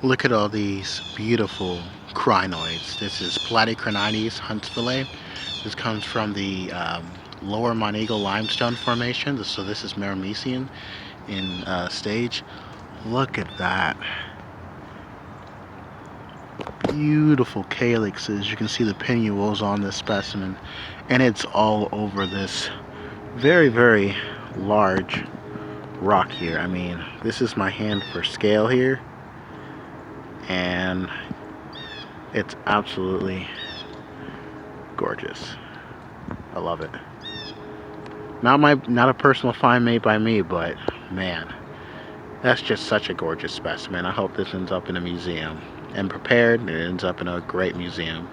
Look at all these beautiful crinoids. This is Platycrinites huntsvillei. This comes from the lower Montego limestone formation. So this is Meramecian in stage. Look at that. Beautiful calyxes. You can see the pinnules on this specimen, and it's all over this very, very large rock here. I mean, this is my hand for scale here, and it's absolutely gorgeous. I love it. Not a personal find made by me, but man, that's just such a gorgeous specimen. I hope this ends up in a museum. And prepared, it ends up in a great museum.